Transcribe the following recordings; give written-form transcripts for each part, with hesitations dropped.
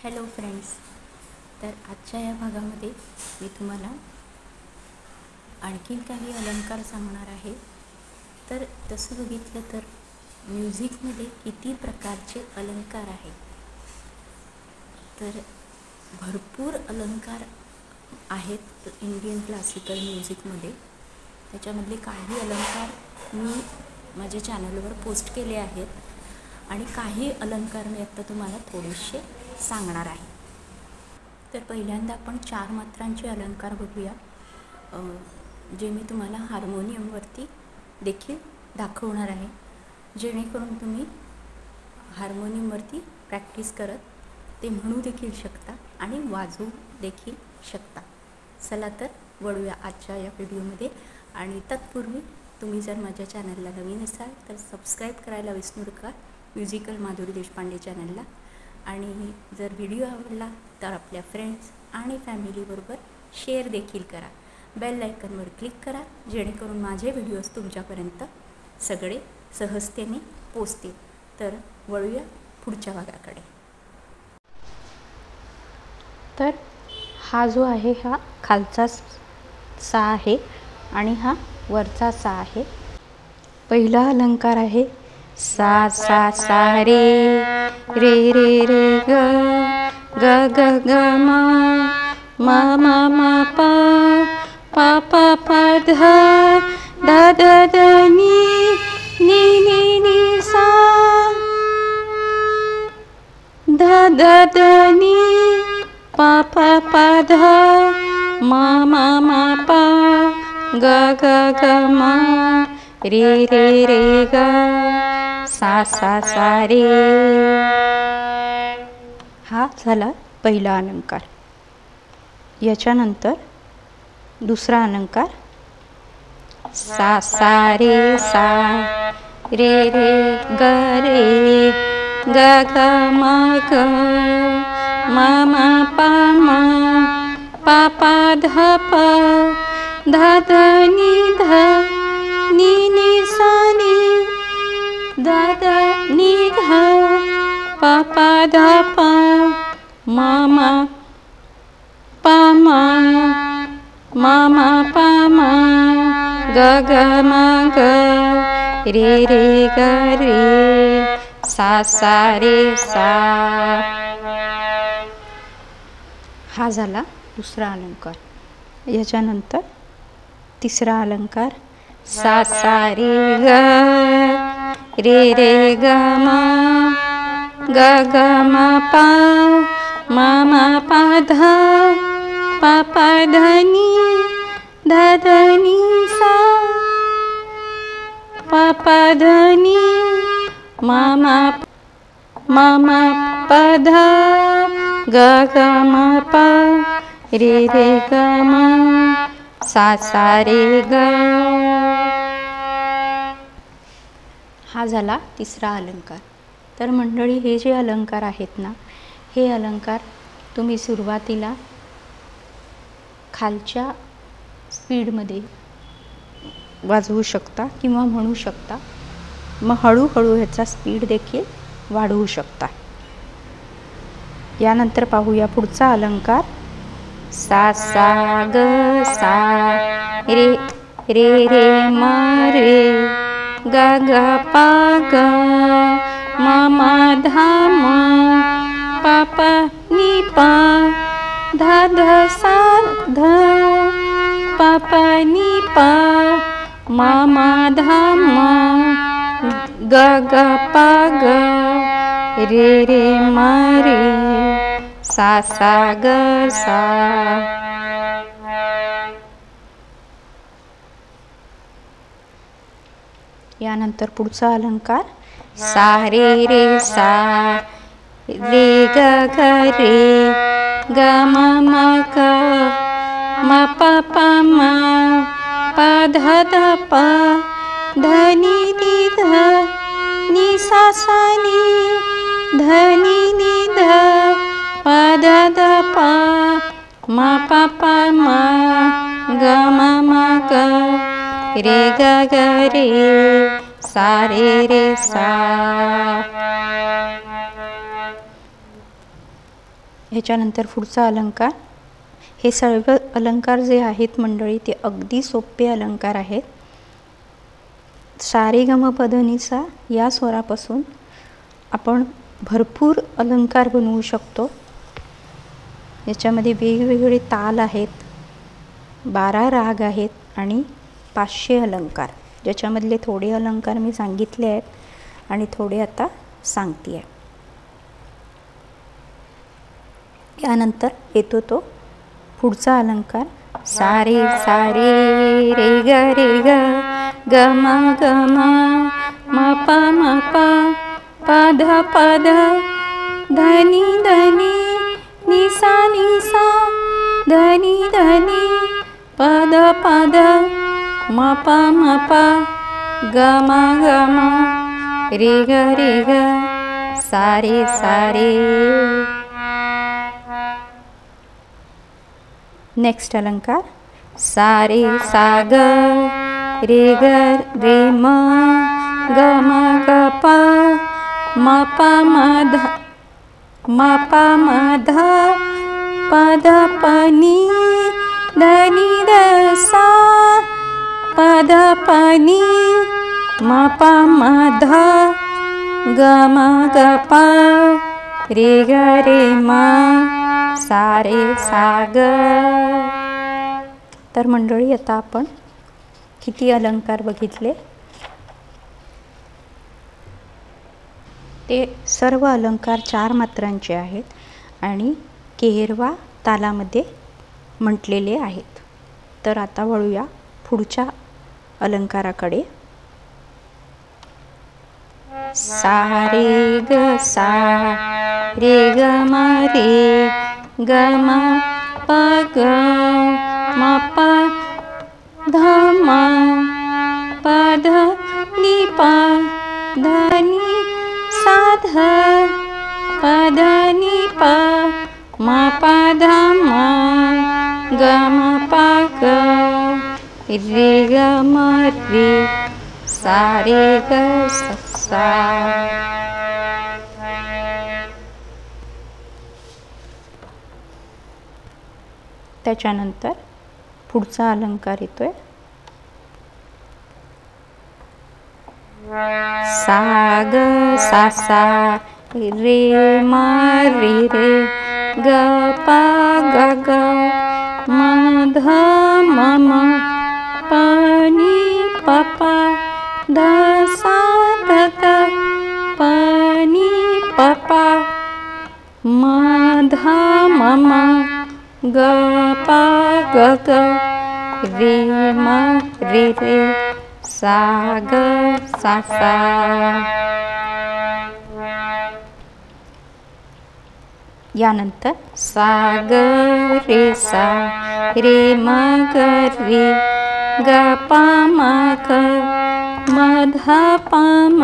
Hello friends. तर आजच्या या भागामध्ये मी तुम्हाला आणखीन काही अलंकार सांगणार आहे. तर तसं बघितलं तर म्युझिकमध्ये किती प्रकारचे अलंकार आहेत. तर भरपूर अलंकार आहेत इंडियन क्लासिकल म्युझिकमध्ये. त्याच्यामधले काही अलंकार मी माझ्या चॅनलवर पोस्ट केले आहेत आणि काही अलंकार मी आत्ता तुम्हाला थोडेसे सांगणार आहे. तर पहिल्यांदा आपण 4 मात्रांचे अलंकार बघूया, जे मी तुम्हाला हार्मोनियमवरती देखील दाखवणार आहे, जेणेकरून तुम्ही हार्मोनियमवरती प्रॅक्टिस करत ते म्हणू देखील शकता आणि वाजवू देखील शकता. चला तर वळूया आजच्या या व्हिडिओमध्ये. आणि तत्पूर्वी तुम्ही जर माझ्या चॅनलला नवीन असाल तर सबस्क्राईब करायला विसरू नका, म्युझिकल माधुरी देशपांडे चॅनलला. आणि जर व्हिडिओ आवडला तर आपल्या फ्रेंड्स आणि फॅमिलीबरोबर शेअर देखील करा. बेल आयकॉनवर क्लिक करा, जेणेकरून माझे व्हिडिओज तुमच्यापर्यंत सगळे सहजतेने पोचतील. तर वळूया पुढच्या भागाकडे. तर हा जो आहे हा खालचा सा आहे आणि हा वरचा सा आहे. पहिला अलंकार आहे सा सा सा रे रे रे रे ग ग ग ग म म म म प प प प ध ध ध ध नी नी नी नी सा ध ध ध नी प प प ध म म म प ग ग ग म रे रे रे ग सा सा सा रे. हा झाला पहिला अलंकार. याच्यानंतर दुसरा अलंकार सा सा रे सा रे रे ग रे ग ग म ग म म प म प प ध प ध ध नी ध नी नी सा नी ध ध नी ध प प ध प म म प म म म प म ग ग म ग रे रे ग रे सा सा रे सा. हा झाला दुसरा अलंकार. याच्यानंतर तिसरा अलंकार सा सा रे ग रे रे ग म ग ग म प म म प ध प प ध नी ध ध नी सा प प ध नी म म प ध ग ग म प रे रे ग म सा सा रे ग. हा झाला तिसरा अलंकार. तर मंडळी, हे जे अलंकार आहेत ना, हे अलंकार तुम्ही सुरुवातीला खालच्या स्पीडमध्ये वाजवू शकता किंवा म्हणू शकता. मग हळूहळू ह्याचा स्पीड देखील वाढवू शकता. यानंतर पाहूया पुढचा अलंकार सा सा ग सा रे रे रे म रे ग ग प ग म म ध म प प नी प ध ध सा ध प प नी प म म ध म ग ग प ग रे रे म रे सा सा ग सा. यानंतर पुढचा अलंकार सा रे रे सा रे ग ग रे ग म म ग म प प म प ध ध प ध नी नी ध नी सा सा नी ध नी नी ध प ध ध प म प प म ग म म ग रे ग ग रे सा रे रे सा. ह्याच्यानंतर पुढचा अलंकार. हे सर्व अलंकार जे आहेत मंडळी ते अगदी सोपे अलंकार आहेत. सा रे ग म प ध नि सा या स्वरापासून आपण भरपूर अलंकार बनवू शकतो. याच्यामध्ये वेगवेगळे ताल आहेत, 12 राग आहेत आणि 500 अलंकार, ज्याच्यामधले थोडे अलंकार मी सांगितले आहेत आणि थोडे आता सांगते आहे. यानंतर येतो तो पुढचा अलंकार. सारे सारे रे ग ग म म प प ध धनी धनी नि सा धनी धनी पद म प ग म रे ग सारे सारे. नेक्स्ट अलंकार. सा रे सा ग रे ग रे म ग म ग प म ध प ध नि धनी द सा प नि म ध ग म ग प रे ग रे म सा रे सा ग. तर मंडळी आता आपण किती अलंकार बघितले. ते सर्व अलंकार 4 मात्रांचे आहेत आणि केहरवा तालामध्ये म्हटलेले आहेत. तर आता वळूया पुढच्या अलंकाराकडे. सा रे ग सा रे ग म रे ग म प ग म प ध म प ध नि प ध नि सा ध प ध नि प म प ध म ग म प ग रे ग म रे सा रे ग सा. त्याच्यानंतर पुढचा अलंकार येतोय. सा ग सा सा रे म रे रे ग प ग ग म ध म प नि प प ध सा ध ध प नि प प म ध म ग प ग ग रे म रे रे सा ग सा सा. यानंतर सा ग रे सा रे म ग रे ग प म ग म ध प म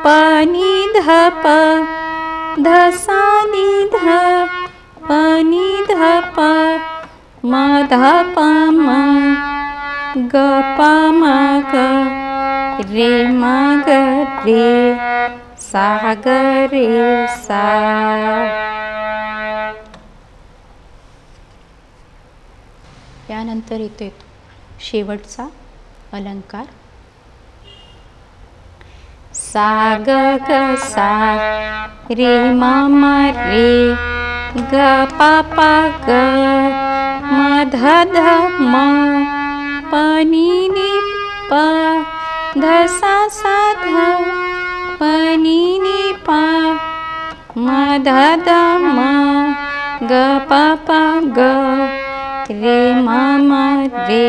प नि ध प ध सा नि ध प नि ध प म ध प म ग प म ग रे म ग रे सा ग रे सा. यानंतर येतो शेवटचा अलंकार. सा ग ग सा रे म म रे ग प प ग म ध ध म प नि नि प ध सा सा ध प नि नि प म ध ध म ग प प ग रे म म रे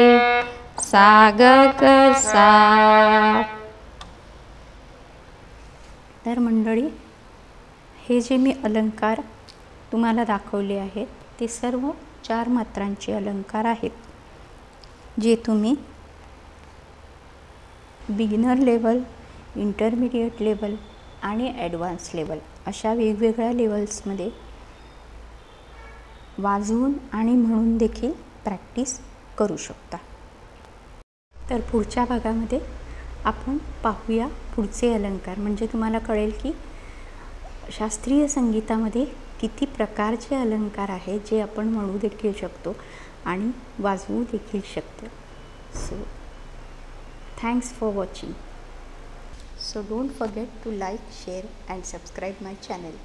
सा ग ग सा. तर मंडळी, हे जे मी अलंकार तुम्हाला दाखवले आहेत ते सर्व 4 मात्रांचे अलंकार आहेत, जे तुम्ही बिगिनर लेवल, इंटरमिडिएट लेवल आणि ॲडव्हान्स लेवल अशा वेगवेगळ्या लेवल्समध्ये वाजवून आणि म्हणून देखील प्रॅक्टिस करू शकता. तर पुढच्या भागामध्ये आपण पाहूया पुढचे अलंकार, म्हणजे तुम्हाला कळेल की शास्त्रीय संगीतामध्ये किती प्रकारचे अलंकार आहेत जे आपण म्हणू देखील शकतो आणि वाजवू देखील शकतो. So thanks for watching. So don't forget to like, share and subscribe my channel.